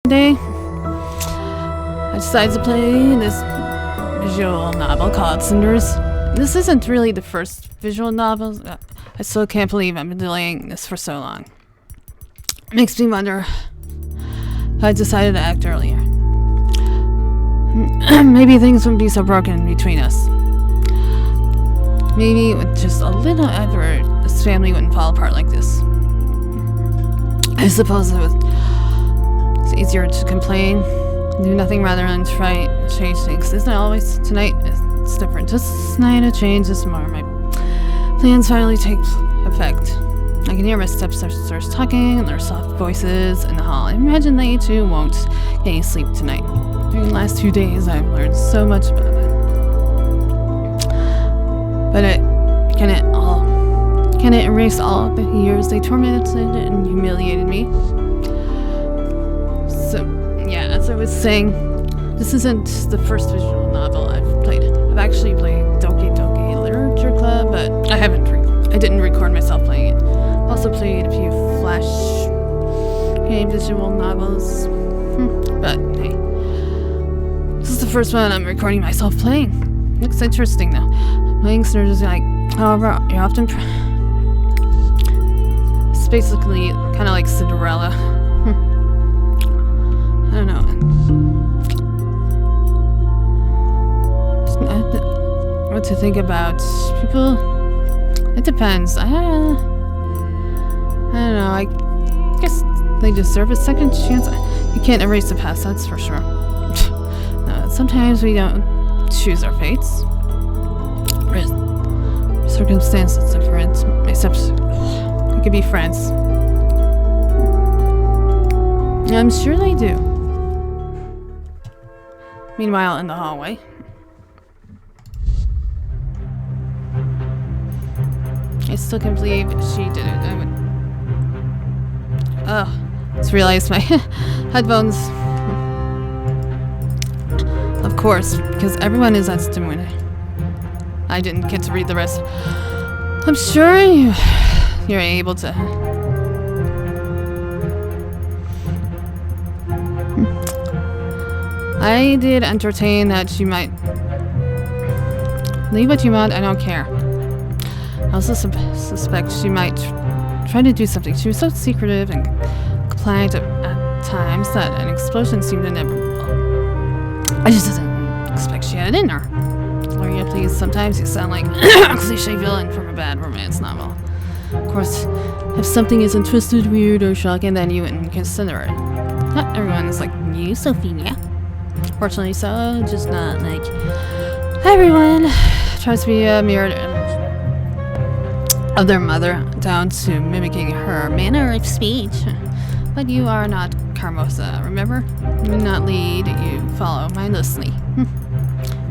Today, I decided to play this visual novel called Cinders. This isn't really the first visual novel. I still can't believe I've been delaying this for so long. It makes me wonder if I decided to act earlier. Maybe things wouldn't be so broken between us. Maybe with just a little effort, this family wouldn't fall apart like this. I suppose it's easier to complain, do nothing rather than try to change things. Isn't it always? Tonight, it's different. Just tonight, a change this tomorrow. My plans finally take effect. I can hear my stepsisters talking and their soft voices in the hall. I imagine they too won't get any sleep tonight. During the last 2 days, I've learned so much about them. But can it erase all the years they tormented and humiliated me? So, yeah, as I was saying, this isn't the first visual novel I've played. I've actually played Doki Doki Literature Club, but I didn't record myself playing it. Also played a few Flash game visual novels. But hey, this is the first one I'm recording myself playing. Looks interesting though. Playing Cinders is like, however, you're often it's basically kind of like Cinderella. I don't know. What to think about people? It depends. I don't know. I guess they deserve a second chance. You can't erase the past, that's for sure. Sometimes we don't choose our fates. Circumstances different, except we could be friends. I'm sure they do. Meanwhile, in the hallway. I still can't believe she did it. Just realized my headphones. Of course, because everyone is at doing it. I didn't get to read the rest. I'm sure you're able to. I did entertain that you might leave what you want. I don't care. I also suspect she might try to do something. She was so secretive and compliant at times that an explosion seemed inevitable. I just didn't expect she had it in her. Gloria, please, sometimes you sound like a cliche villain from a bad romance novel. Of course, if something isn't twisted, weird, or shocking, then you wouldn't consider it. Not everyone is like you, Sophia. Fortunately so, just not like everyone tries to be a mirror of their mother, down to mimicking her manner of speech. But you are not Carmosa, remember? You do not lead, you follow mindlessly.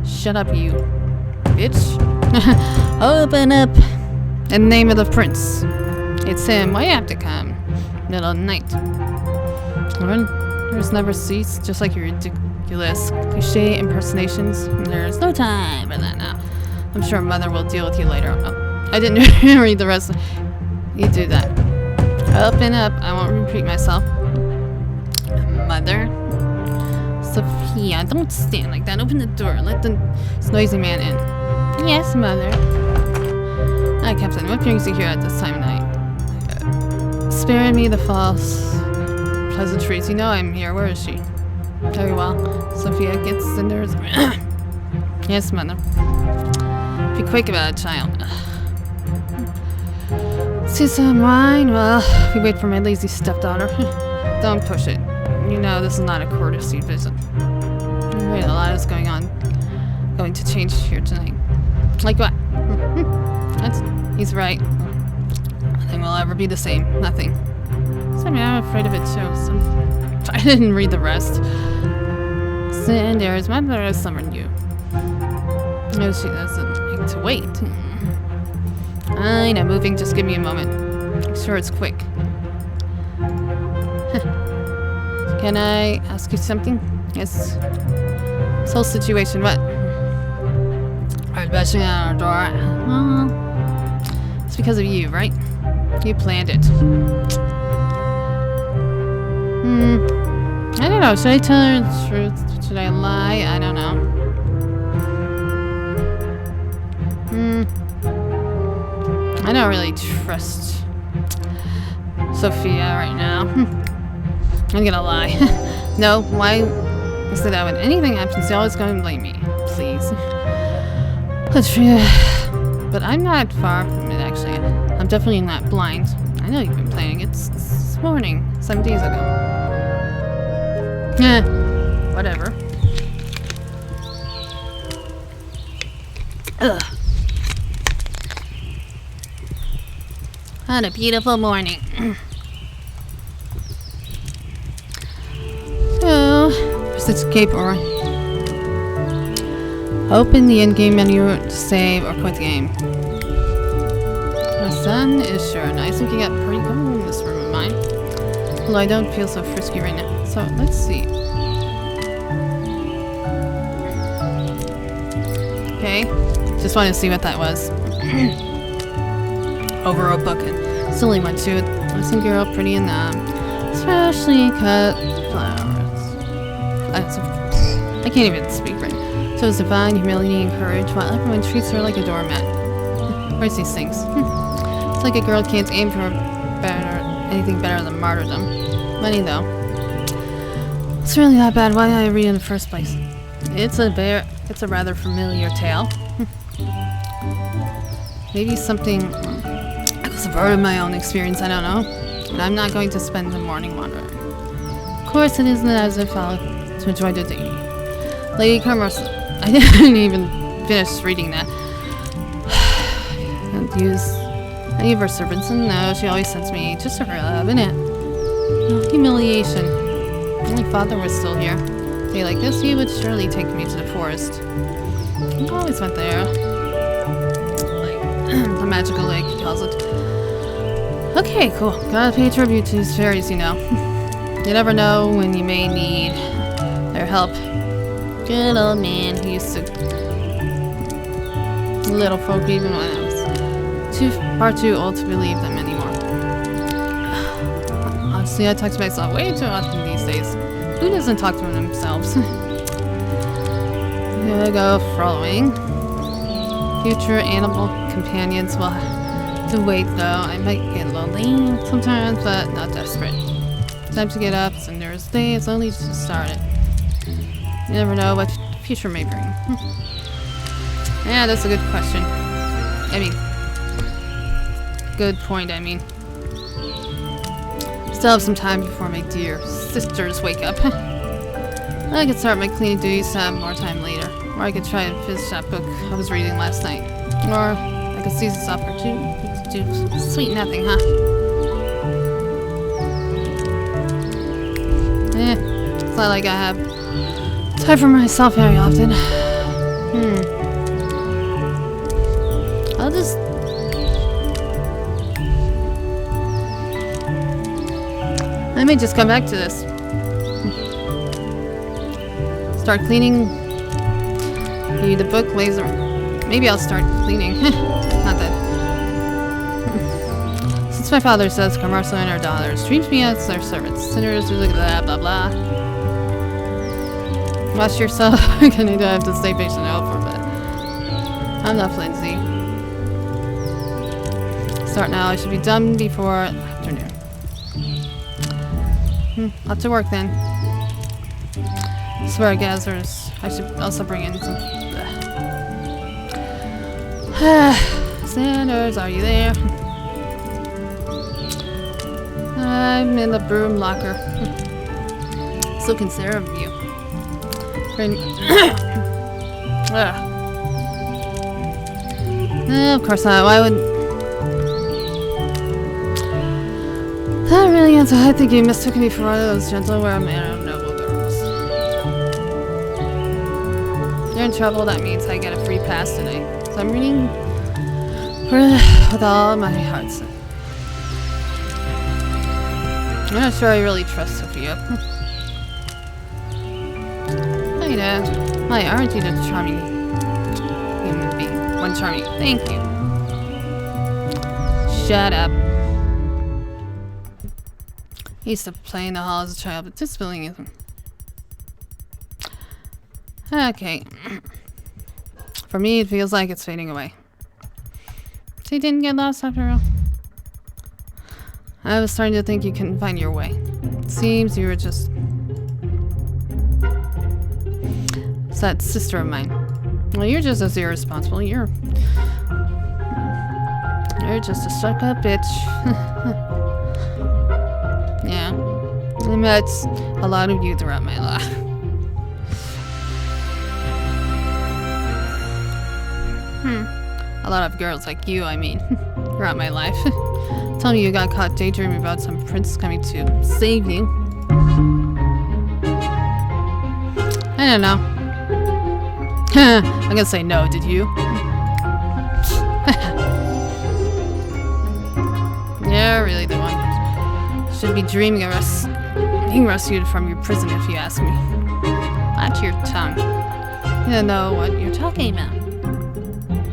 Shut up, you bitch. Open up! In the name of the prince. It's him. Why you have to come? Middle of the night. There's never cease, just like your ridiculous cliche impersonations. There's no time for that now. I'm sure mother will deal with you later. Oh, I didn't read the rest. You do that. Open up. I won't repeat myself. Mother? Sophia, don't stand like that. Open the door. Let this noisy man in. Yes, mother. Hi, Captain. What brings you here at this time of night? Sparing me the false pleasantries. You know I'm here. Where is she? Very well. Sophia gets Cinders. Yes, mother. Be quick about it, child. See some wine? Well, we wait for my lazy stepdaughter. Don't push it. You know this is not a courtesy visit. Wait, a lot is going to change here tonight. Like what? He's right. Nothing will ever be the same. Nothing. I'm afraid of it too. I didn't read the rest. Cinders, my mother has summoned you. No, she doesn't like to wait. I know, moving. Just give me a moment. I'm sure it's quick. Can I ask you something? Yes. This whole situation, what? Are bashing on our door? Well, it's because of you, right? You planned it. I don't know. Should I tell her the truth? Should I lie? I don't know. I don't really trust Sophia right now. I'm gonna lie. No, why is it that when anything happens, you're always gonna blame me? Please. That's true. But I'm not far from it, actually. I'm definitely not blind. I know you've been playing it this morning, 7 days ago. Whatever. Ugh. What a beautiful morning. So, press escape or open the in-game menu to save or quit the game. The sun is sure nice looking up pretty cool in this room of mine. Although I don't feel so frisky right now. So, let's see. Okay. Just wanted to see what that was. Over a book. Silly one too. Listen, girl, pretty and especially cut flowers. I can't even speak right. So it's divine humility and courage, while everyone treats her like a doormat. Where's these things? It's like a girl can't aim for anything better than martyrdom. Money though. It's really that bad. Why did I read it in the first place? It's a rather familiar tale. Maybe something was a part of my own experience, I don't know. And I'm not going to spend the morning wandering. Of course, it isn't as if I'll to enjoy the day. Lady Carmos, I didn't even finish reading that. Don't use any of her servants, and no, she always sends me just for love, innit? No humiliation. If my father was still here. A day like this, he would surely take me to the forest. I always went there. The magical lake, he calls it. Okay, cool. Gotta pay tribute to these fairies, you know. You never know when you may need their help. Good old man who used to little folk even when I was far too old to believe them anymore. Honestly, I talk to myself way too often these days. Who doesn't talk to themselves? Here we go, following. Future animal companions will have to wait though. I might get lonely sometimes, but not desperate. Time to get up. Cinder's day is only just started. You never know what the future may bring. Yeah, that's a good question. I mean, good point, I mean. Still have some time before my dear sisters wake up. I could start my cleaning duties to have more time later. Or I could try and finish that book I was reading last night. Or I could seize this opportunity to do sweet nothing, huh? It's not like I have time for myself very often. I'll just... Let me just come back to this. Start cleaning. Maybe the book lays around. Maybe I'll start cleaning. Not that. Since my father says Carmarso and her daughters treats me as their servants. Cinders, blah blah blah. Wash yourself. I do have to stay patient over, but I'm not flimsy. Start now. I should be done before afternoon. Up to work then. Swear gathers. I should also bring in some. Cinders, are you there? I'm in the broom locker. So considerate of you. Of course not. Why would... That really is. I think you mistook me for one of those gentle, where a man of noble girls. You're in trouble. That means I get a free pass today. So I'm reading with all my heart. I'm not sure I really trust Sophia. Hey, Dad. Why aren't you the charming human being? One charming. Thank you. Shut up. I used to play in the hall as a child, but this building isn't. Okay. For me, it feels like it's fading away. So you didn't get lost after all? I was starting to think you couldn't find your way. It seems you were just... It's that sister of mine. Well, you're just as irresponsible. You're just a stuck-up bitch. Yeah. I met a lot of you throughout my life. A lot of girls like you, I mean, throughout my life. Tell me you got caught daydreaming about some prince coming to save you. I don't know. I'm gonna say no, did you? Yeah, really the one who should be dreaming of being rescued from your prison if you ask me. Watch your tongue. You don't know what you're talking about.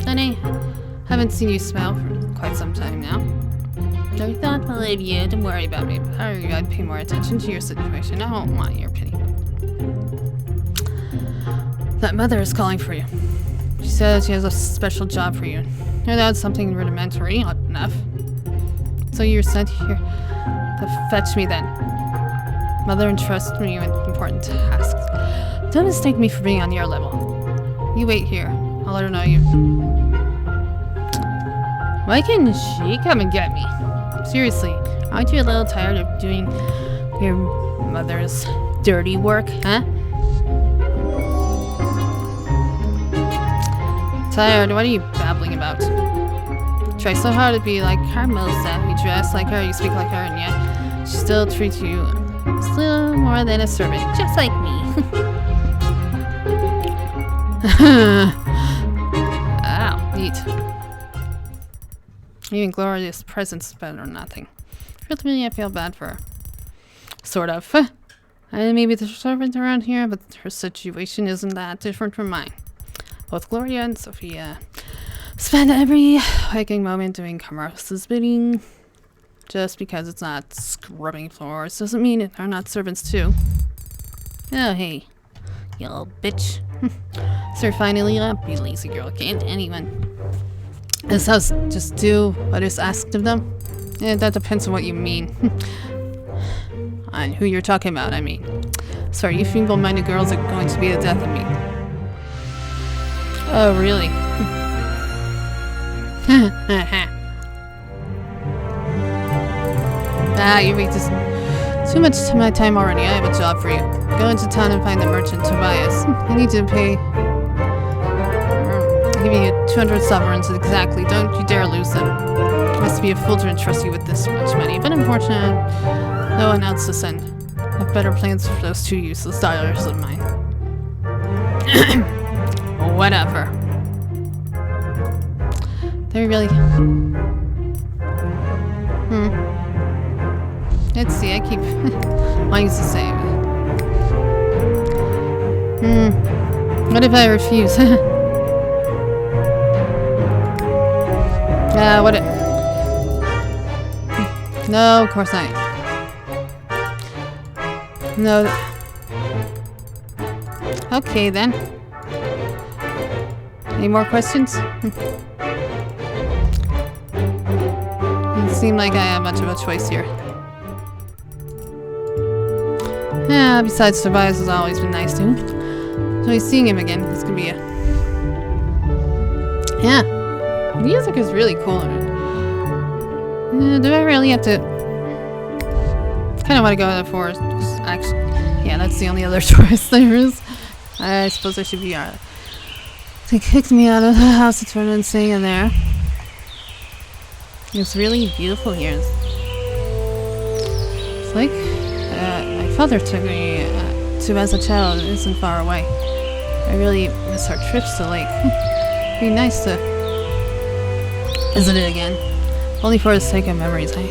Honey, haven't seen you smile for quite some time now. Very thoughtful of you. Don't worry about me. I'd pay more attention to your situation. I don't want your pity. That mother is calling for you. She says she has a special job for you. No doubt something rudimentary, not enough. So you're sent here to fetch me then. Mother entrusts me with important tasks. Don't mistake me for being on your level. You wait here. I'll let her know you. Why can't she come and get me? Seriously, aren't you a little tired of doing your mother's dirty work, huh? Tired? What are you babbling about? Try so hard to be like Carmosa. You dress like her, you speak like her, and yet she still treats you still more than a servant, just like me. Ow, neat. Even Gloria's presence is better than nothing. Really, I feel bad for her. Sort of. And maybe the servant around here, but her situation isn't that different from mine. Both Gloria and Sophia spend every waking moment doing Carmosa's bidding. Just because it's not scrubbing floors doesn't mean they're not servants too. Oh, hey. You little bitch. Sir, finally up, you lazy girl. Can't anyone this house just do what is asked of them? Yeah, that depends on what you mean. On who you're talking about, I mean. Sorry, you feeble-minded girls are going to be the death of me. Oh, really? You make this too much to my time already. I have a job for you. Go into town and find the merchant Tobias. I need to pay... I'm giving you 200 sovereigns exactly. Don't you dare lose them. I must be a fool to entrust you with this much money, but unfortunately, no one else to send. I have better plans for those two useless daughters of mine. Whatever. They really... Let's see, I keep wanting to say it. What if I refuse? What it... No, of course not. No. Okay, then. Any more questions? Doesn't seem like I have much of a choice here. Yeah, besides Tobias has always been nice to him. So he's seeing him again. This could be a... Yeah. The music is really cool. Do I really have to... kind of want to go to the forest. Actually, yeah, that's the only other choice there is. I suppose I should be alright. They kicked me out of the house to turn and staying in there. It's really beautiful here. It's like my father took me to as a child. It isn't far away. I really miss our trips to the lake. It'd be nice to visit it again. Only for the sake of memories. I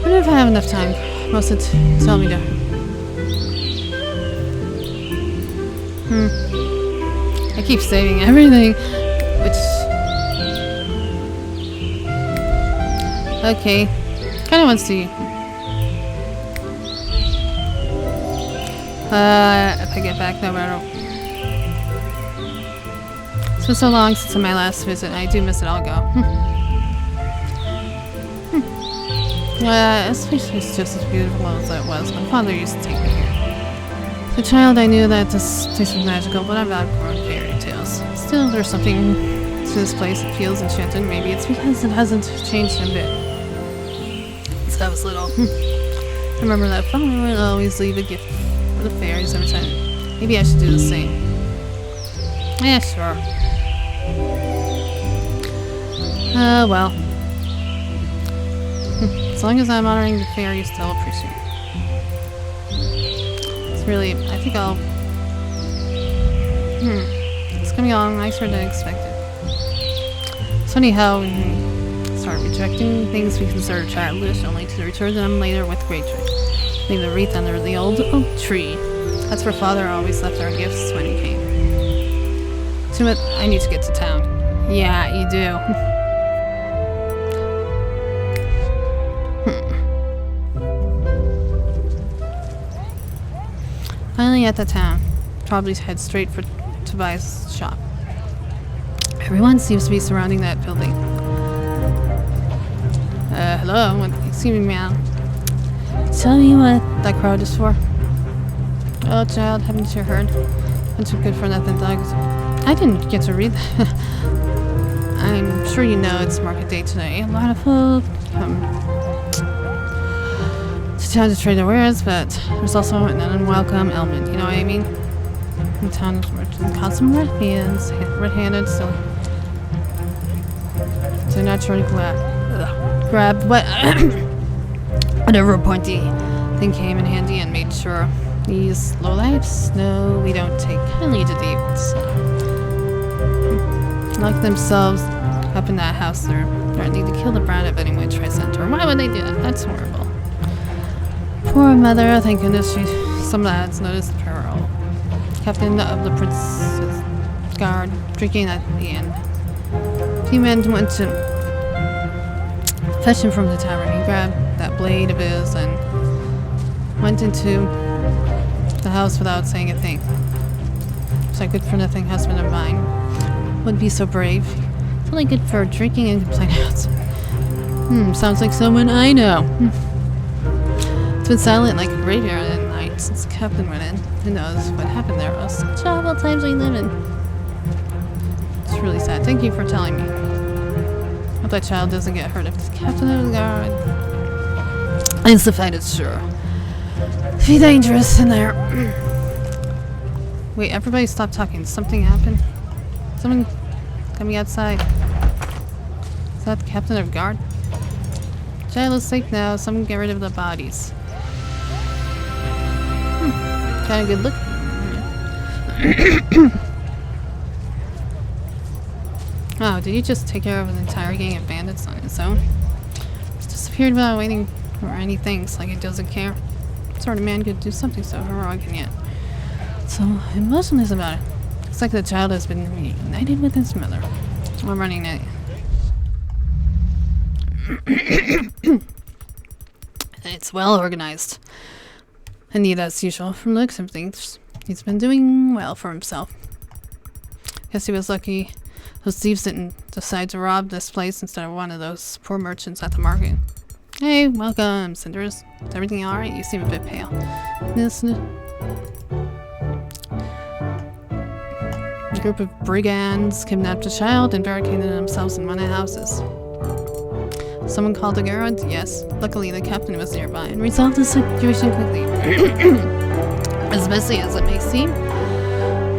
wonder if I have enough time. Most of it tell me to. I keep saving everything, which... Okay. Kinda want to see. If I get back, no, but I don't... been so long since my last visit. I do miss it. I'll go. This place is just as beautiful as it was. My father used to take me here. As a child, I knew that this place was magical, but I've outgrown fairy tales. Still, there's something to this place that feels enchanted. Maybe it's because it hasn't changed a bit. Since I was little. I remember that father would always leave a gift for the fairies every time. Maybe I should do the same. Yeah, sure. Well. As long as I'm honoring the fairies, they'll appreciate it. It's really, I think I'll... It's coming along nicer than expected. It's funny how we start rejecting things we consider childish, only to return them later with great joy. Leave the wreath under the old oak tree. That's where Father always left our gifts when he came. I need to get to town. Yeah, you do. Finally at the town. Probably head straight for Tobias' shop. Everyone seems to be surrounding that building. Hello? Excuse me, ma'am. Tell me what that crowd is for. Oh, child, haven't you heard? Bunch of good-for-nothing thugs. I didn't get to read that. I'm sure you know it's market day today. A lot of folk come to town to trade their wares, but there's also an unwelcome element, you know what I mean? The town is constant red-handed, so they're not trying to grab what whatever pointy thing came in handy and made sure these lowlifes know we don't take kindly to thieves. Lock themselves up in that house. They're threatening to kill the bride if anyone tries to enter. Why would they do that? That's horrible. Poor mother, thank goodness some lads noticed the peril. Captain of the Prince's Guard, drinking at the inn. A few men went to fetch him from the tavern. He grabbed that blade of his and went into the house without saying a thing. It's like good-for-nothing husband of mine would be so brave. It's only good for drinking and complaining outside. Sounds like someone I know. It's been silent like a graveyard at night since the captain went in. Who knows what happened there? Such awful times we live in. It's really sad. Thank you for telling me. Hope that child doesn't get hurt if the captain of the guard. It's the fight, it's sure. Be dangerous in there. Wait, everybody stop talking. Something happened? Someone coming outside. Is that the captain of guard? Child is safe now. Someone get rid of the bodies. Kind of good look. Oh, did he just take care of an entire gang of bandits on his own? He's disappeared without waiting for anything. It's like he doesn't care. What sort of man could do something so heroic and yet so emotionless about it? Looks like the child has been reunited with his mother. I'm running now. It's well organized. Indeed, as usual, from the looks of things, he's been doing well for himself. Guess he was lucky those thieves didn't decide to rob this place instead of one of those poor merchants at the market. Hey, welcome, Cinders. Is everything alright? You seem a bit pale. A group of brigands kidnapped a child and barricaded themselves in one of the houses. Someone called a guard? Yes. Luckily, the captain was nearby and resolved the situation quickly. As messy as it may seem,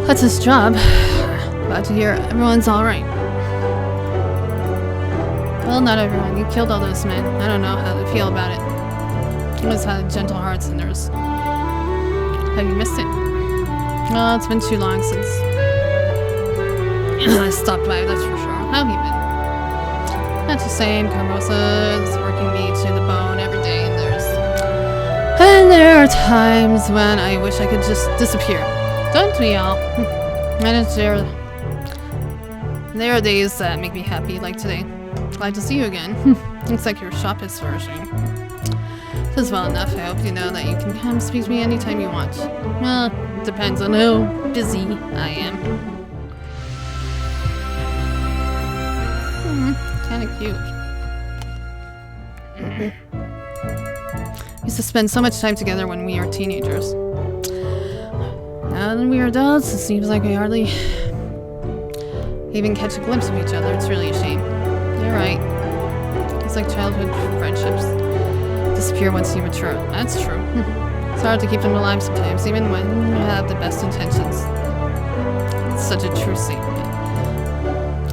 that's his job. Glad to hear everyone's alright. Well, not everyone. You killed all those men. I don't know how to feel about it. You must have a gentle heart, Cinders. Have you missed it? Well, it's been too long since I stopped by, that's for sure. How have you been? That's the same. Carmosa is working me to the bone every day, and there are times when I wish I could just disappear. Don't we all? And there are days that make me happy, like today. Glad to see you again. Looks like your shop is flourishing. This is well enough. I hope you know that you can come speak to me anytime you want. Well, it depends on how busy I am. Kind of cute. We used to spend so much time together when we were teenagers. Now that we are adults, it seems like we hardly even catch a glimpse of each other. It's really a shame. You're right. It's like childhood friendships disappear once you mature. That's true. It's hard to keep them alive sometimes, even when you have the best intentions. It's such a true statement.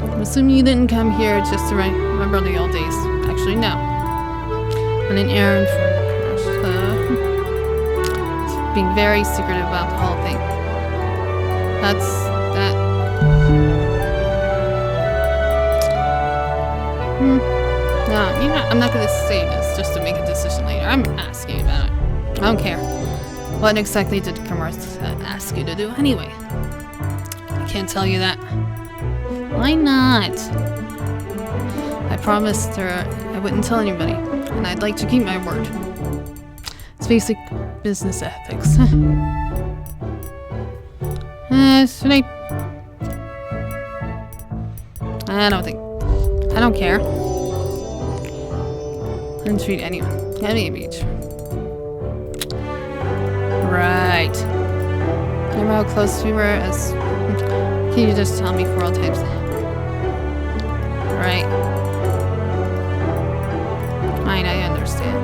I'm assuming you didn't come here just to remember the old days. Actually, no. On an errand for being very secretive about the whole thing. That's that. No, you know, I'm not gonna say this just to make a decision later. I'm asking about it. I don't care. What exactly did Commerce ask you to do anyway? I can't tell you that. Why not? I promised her I wouldn't tell anybody, and I'd like to keep my word. It's basic business ethics. Should I? I don't care. I don't treat anyone. At me beach. Right. Remember how close we were as... Can you just tell me 4 old times? Right. Fine, I understand.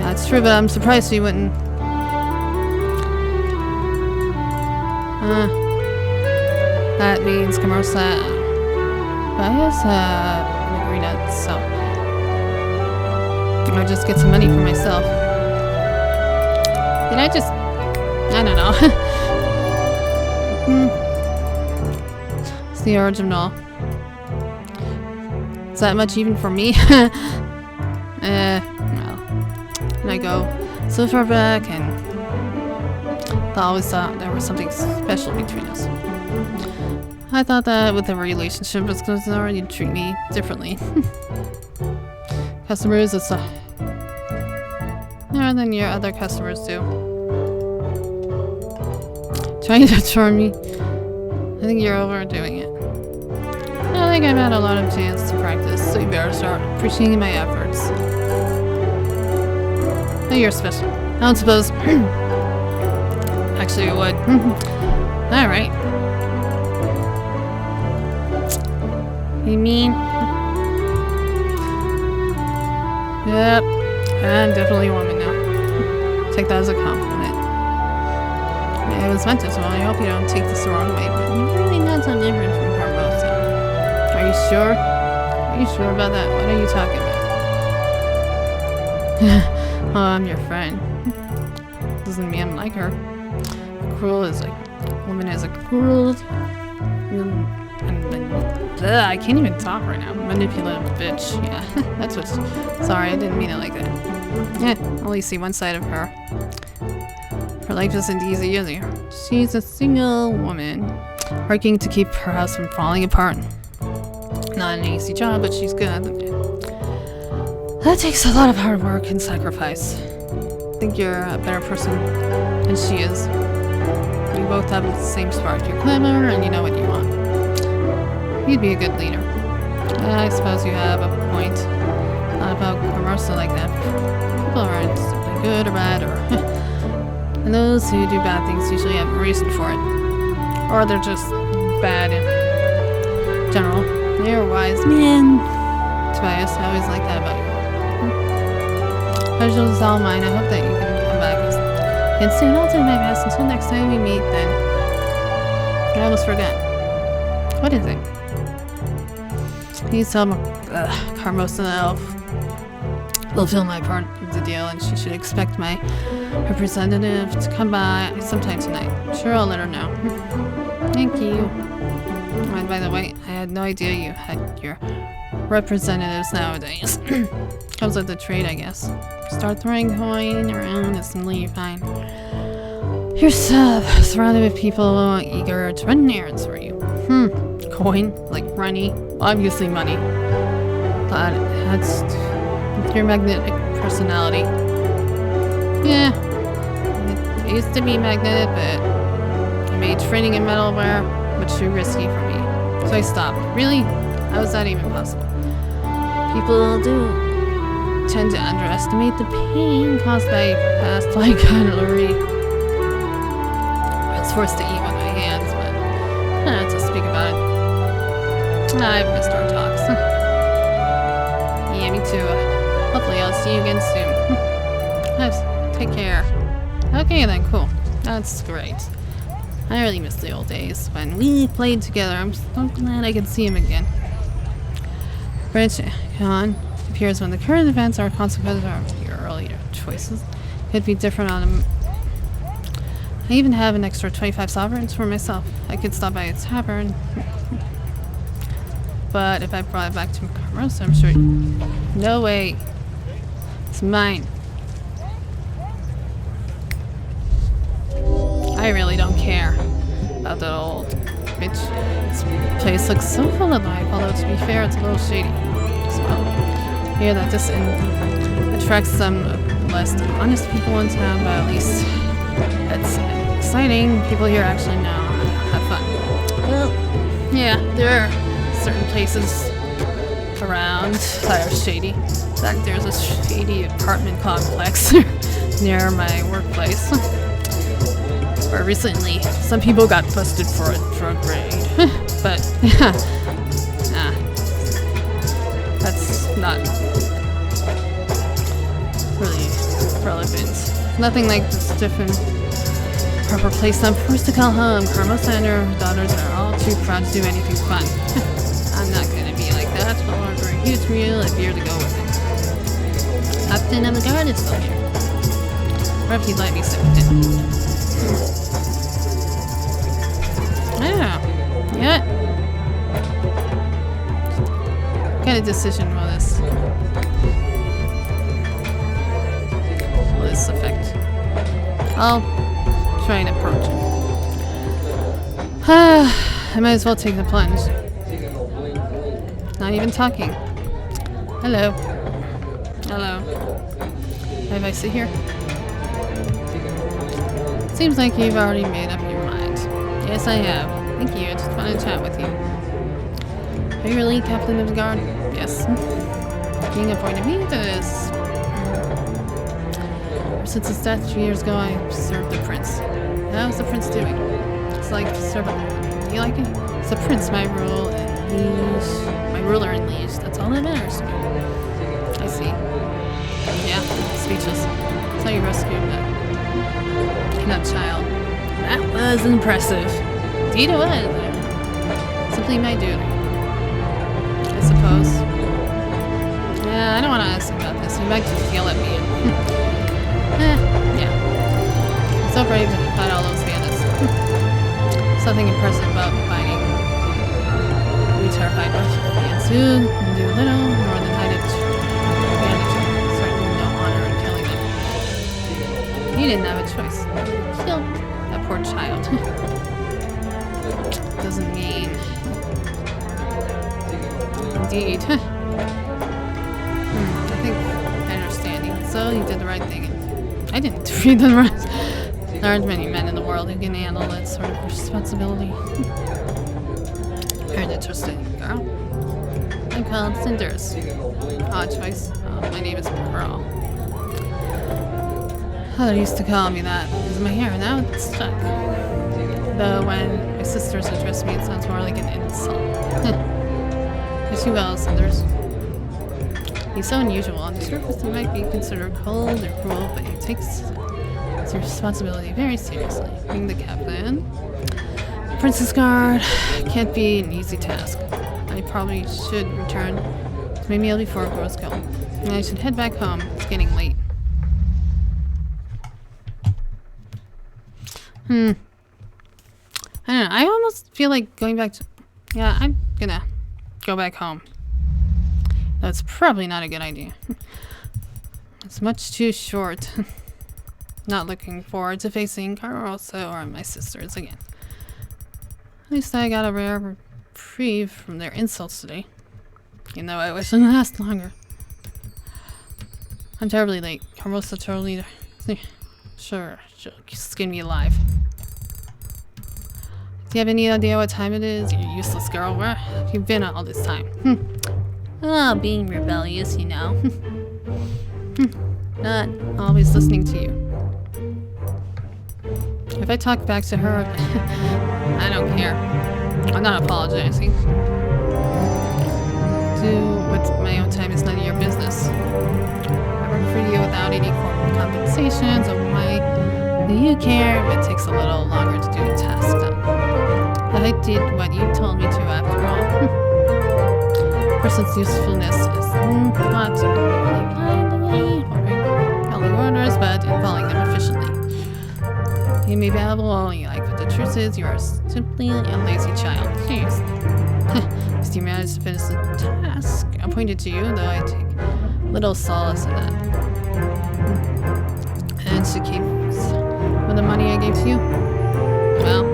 Yeah, it's true, but I'm surprised you wouldn't... That means Commersa... Bias, Marina, so... I'll just get some money for myself. Did I just... I don't know. It's the original. Is that much even for me? Well. And I go so far back and I always thought there was something special between us. I thought that with the relationship was concerned, you'd treat me differently. Customers, it's more than your other customers do. Trying to charm me. I think you're overdoing it. I think I've had a lot of chance to practice, so you better start appreciating my efforts. Oh, you're special. I don't suppose. Actually, I would. Alright. You mean? Yep. I'm definitely a woman now. Take that as a compliment. It was meant to, so I hope you don't take this the wrong way, but you're really not so different from Carmosa. Are you sure? Are you sure about that? What are you talking about? Oh, I'm your friend. Doesn't mean I'm like her. Cruel is like... Woman is a cruel... I can't even talk right now. Manipulative bitch. Yeah, that's what's... Sorry, I didn't mean it like that. Yeah, only see one side of her. Her life isn't easy, is it? She's a single woman, working to keep her house from falling apart. Not an easy job, but she's good at it. That takes a lot of hard work and sacrifice. I think you're a better person than she is. You both have the same spark. You're clever and you know what you want. You'd be a good leader. I suppose you have a point. Not about commercial like that. People aren't simply good or bad, or and those who do bad things usually have a reason for it. Or they're just bad in general. You're a wise man. Tobias, I always like that about you. Pleasure is all mine. I hope that you can come back and soon. I'll do my best. Until next time we meet, then. I almost forgot. What is it? Please tell Carmosa the elf will fill my part of the deal, and she should expect my representative to come by sometime tonight. Sure, I'll let her know. Thank you. And by the way, I had no idea you had your representatives nowadays. Comes with the trade, I guess. Start throwing coin around and suddenly you find yourself surrounded with people eager to run errands for you. Coin? Like money? Obviously money. That's your magnetic personality. Yeah. It used to be magnetic, but I made trading in metalware much too risky for me. So I stopped. Really? How is that even possible? People do tend to underestimate the pain caused by past like cutlery. I was forced to eat with my hands, but I don't have to speak about it. I've missed our talks. Yeah, me too. Hopefully I'll see you again soon. Yes, take care. Okay then, cool. That's great. I really miss the old days when we played together. I'm so glad I can see him again. Branch on appears when the current events are consequences of your earlier choices. Could be different on them. I even have an extra 25 sovereigns for myself. I could stop by a tavern. But if I brought it back to Carmosa, I'm sure... No way. It's mine. I really don't care about the old bitch. This place looks so full of life, although to be fair, it's a little shady as well. I hear that this attracts some less honest people in town, but at least it's exciting. People here actually know how to have fun. Well, yeah, there are certain places around that are shady. In fact, there's a shady apartment complex near my workplace. Where recently, some people got busted for a drug raid. But, that's not really relevant. Nothing like this different proper place I'm forced to call home. Carmosa and her daughters are all too proud to do anything fun. I'm not gonna be like that. I'll order a huge meal and beer to go with it. Captain of the guard is still here. Or if he'd let me sit with him. Yeah. Yeah. What kind of decision will this affect? I'll try and approach it. I might as well take the plunge. Not even talking. Hello. Hello. Have I sit here? Seems like you've already made up your mind. Yes, I have. Thank you. I just want to chat with you. Are you really captain of the guard? Yes. Being appointed me to this. Since his death 2 years ago, I served the prince. How's the prince doing? It's like serving. Do you like it? It's the prince, my rule and liege. My ruler and liege. That's all that matters to me. I see. Yeah, speechless. That's how you rescued that child. That was impressive. Indeed it was. Simply my duty, I suppose. Yeah, I don't want to ask about this. He might just yell at me. Yeah. I'm so brave to fight all those bandits. Something impressive about fighting. We terrified us. And soon, we'll do little more than hide it. Bandits. Certainly no honor in killing them. You didn't have a choice. Kill that poor child. Doesn't mean. Indeed. I think I understand you. So you did the right thing. I didn't read the rest. There aren't many men in the world who can handle that sort of responsibility. Very interesting, girl. I'm called Cinders. Odd choice. My name is Pearl. Father used to call me that because of my hair. Now it's stuck. Though when my sisters address me, it sounds more like an insult. Wish you well, Cinders. He's so unusual. On the surface, he might be considered cold or cruel, but he takes his responsibility very seriously. Being the captain, the Princess Guard can't be an easy task. I probably should return to my meal before it grows cold. And I should head back home. It's getting late. I don't know. I almost feel like going back to... Yeah, I'm gonna go back home. That's probably not a good idea. It's much too short. Not looking forward to facing Carmosa or my sisters again. At least I got a rare reprieve from their insults today. You know, I wish it would last longer. I'm terribly late. Carmosa totally... Sure, she'll skin me alive. Do you have any idea what time it is, you useless girl? Where have you been all this time? Oh, being rebellious, you know. Not always listening to you. If I talk back to her, I don't care. I'm not apologizing. Do with my own time is none of your business. I work for you without any form of compensation, so why do you care if it takes a little longer to do a task done? I did what you told me to after all. A person's usefulness is not really blindly following orders, but in following them efficiently. You may babble all you like, but the truth is you are simply a lazy child. Jeez. You managed to finish the task appointed to you, though I take little solace in that. And to keep with the money I gave to you? Well,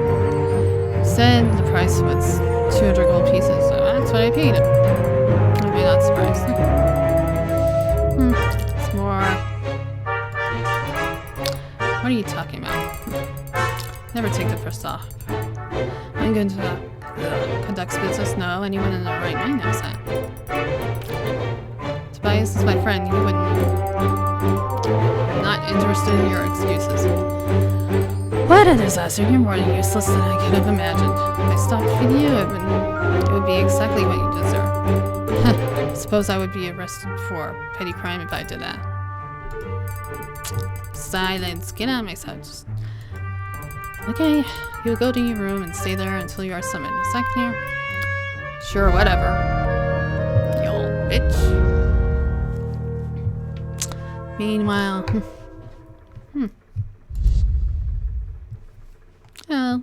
said the price was 200 gold pieces, so that's what I paid him. I'd be not surprised. It's more... What are you talking about? Never take the first off. I'm going to conducts business. No, anyone in their right mind knows that. Tobias is my friend. He wouldn't... Not interested in your excuses. What a disaster. You're more useless than I could have imagined. If I stopped for you, it would be exactly what you deserve. Suppose I would be arrested for petty crime if I did that. Silence. Get out of my sight. Okay, you'll go to your room and stay there until you are summoned. Is that clear? Sure, whatever. You old bitch. Meanwhile... Oh.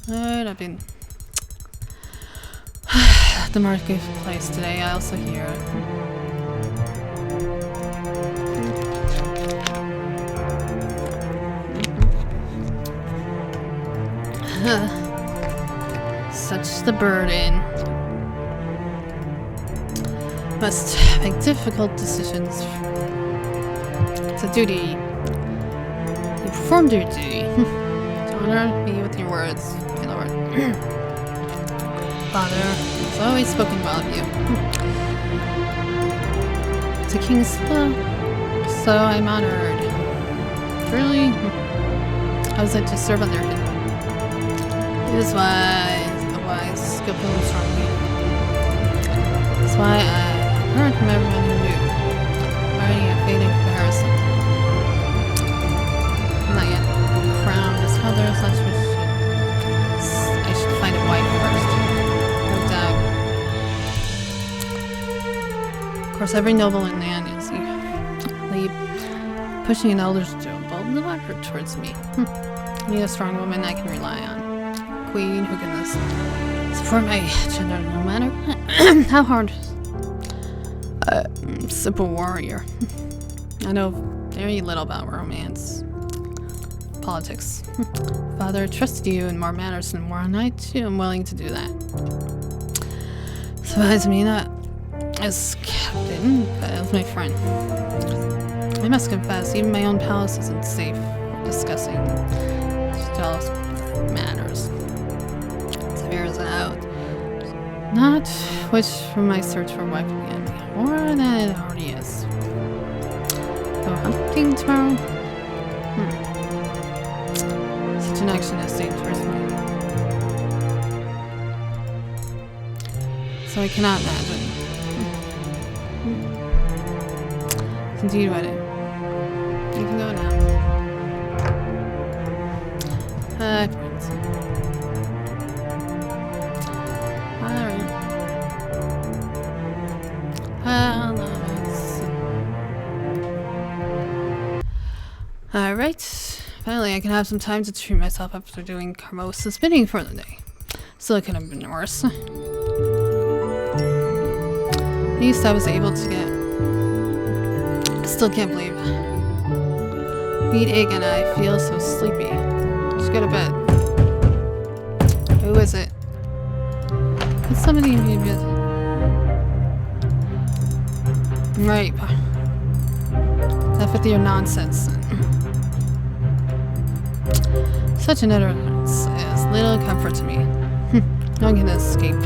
Alright, I've been... at the marketplace today. I also hear it. Such the burden. Must make difficult decisions. It's a duty. You performed your duty. To honor me with your words, my lord. Father has always spoken well of you. It's a king's law, so I'm honored. Truly, how is it to serve under him? It is wise, a wise, skillful, and strong leader. That's why I heard from everyone who knew. Already a fading comparison. Not yet crowned as father, such wish I should find a wife first. No doubt. Of course, every noble in man is pushing an elders to a bold effort towards me. I need a strong woman I can rely on. Queen who can support my gender no matter how hard. Simple warrior. I know very little about romance. Politics. Father trusts you in more matters than war, and I too am willing to do that. Surprise me not as captain, but as my friend. I must confess, even my own palace isn't safe for discussing jealous matters. Bears out. Not wish for my search for a wife again, more than it already is. Go hunting tomorrow? Such an action is dangerous. So I cannot imagine. It's indeed what it. You can go now. Friends. Alright, finally I can have some time to treat myself after doing Carmosa's bidding for the day. Still, it could have been worse. At least I was able to get... I still can't believe it. Feet ache and I feel so sleepy. Just go to bed. Who is it? It's somebody in bed. Right. Enough with your nonsense. Such an utterance as little comfort to me. No one can escape.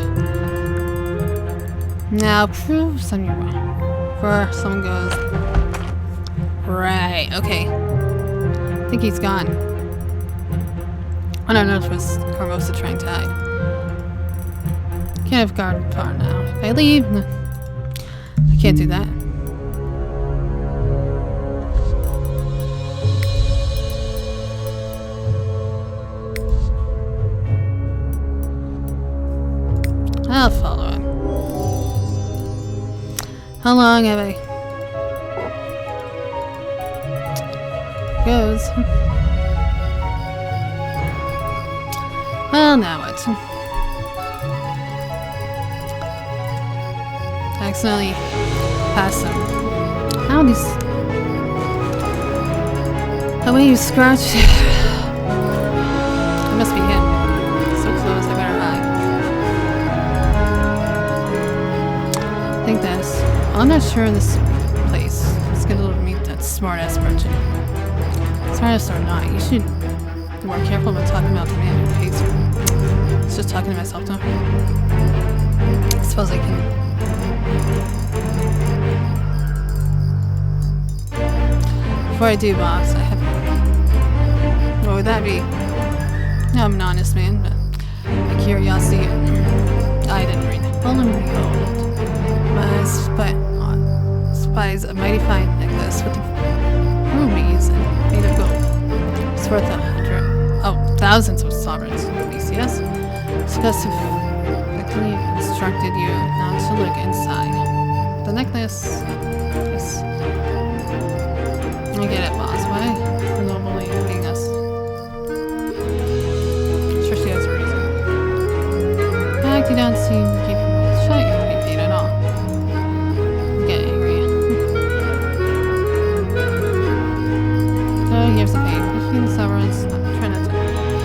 Now prove some you're wrong. Before someone goes. Right, okay. I think he's gone. I don't know if it was Carmosa trying to hide. Can't have guard far now. If I leave, no, I can't do that. I'll follow him. How long have I? Goes. Well, now what? I accidentally passed him. How these? The way you scratch. It must be him. So close, I better hide. I think that's. I'm not sure in this place. Let's get a little meet that smart-ass merchant. Smartest or not, you should be more careful when talking about the man who pays you. I was just talking to myself now. I suppose I can. Before I do, boss, I have. What would that be? No, I'm an honest man, but my curiosity. I didn't read. Hold and behold. My spies a mighty fine necklace with rubies and made of gold. It's worth thousands of sovereigns. Yes, specifically instructed you not to look inside. The necklace. Yes. I get it, boss. Why? For nobly paying us. Sure, she has a reason. In fact, you don't seem to keep your mouth shut. You don't get paid at all. Get angry. So here's the pay. 15 sovereigns. Try not to.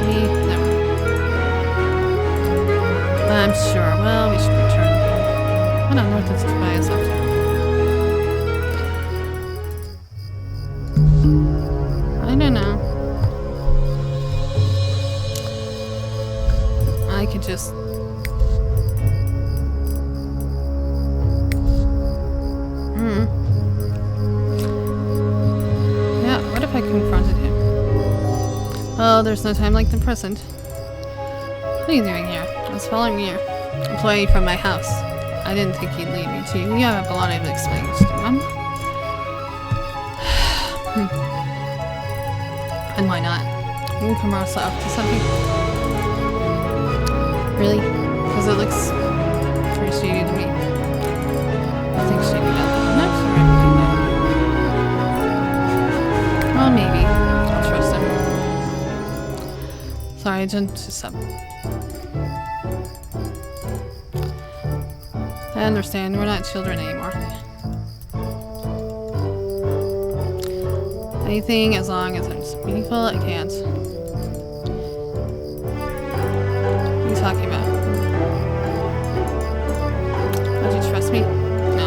Me, never. I'm sure. Well, we should return. I don't know what this to buy us up to. I don't know. I could just. Yeah, what if I confronted him? Oh, there's no time like the present. What are you doing here? I was following your employee from my house. I didn't think he'd lead me to you. You have a lot of explaining to do, huh? And why not? You can come up to something. Really? Because it looks pretty shady to me. Nothing shady about that. I'm not sure everything now. Well, maybe. I'll trust him. Sorry, I jumped to something. I understand, we're not children anymore. Anything as long as it's meaningful, I can't. What are you talking about? Don't you trust me? No.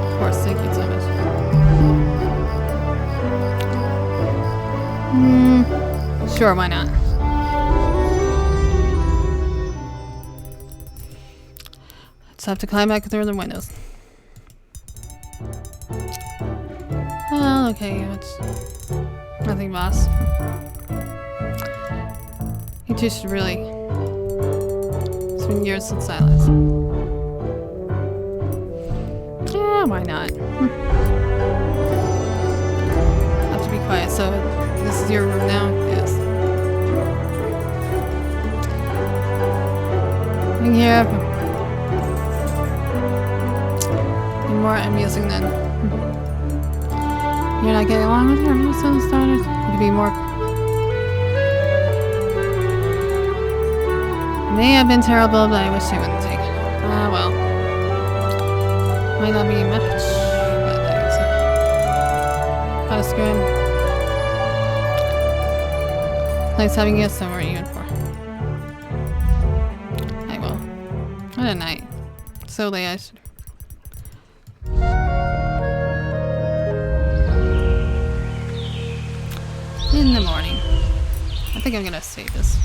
Of course, thank you so much. Sure, why not? Just have to climb back through the windows. Well, okay, it's nothing, boss. You two should really. It's been years since I last. Yeah, why not? Have to be quiet. So this is your room now. Yes. In here. More amusing than you're not getting along with her. You son started. You could be more. It may have been terrible, but I wish I wouldn't take it. Ah, well. Might not be much, but there's gotta scream. Nice having you somewhere even for. I will. What a night. So late I should. In the morning. I think I'm gonna save this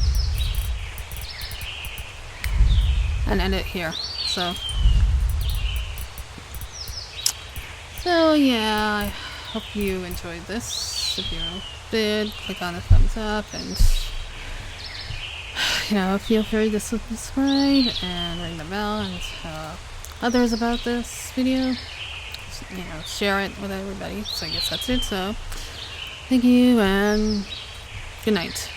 and end it here. So yeah, I hope you enjoyed this. If you did, click on the thumbs up, and you know, feel free to subscribe and ring the bell and tell others about this video. You know, share it with everybody. So I guess that's it. So thank you and good night.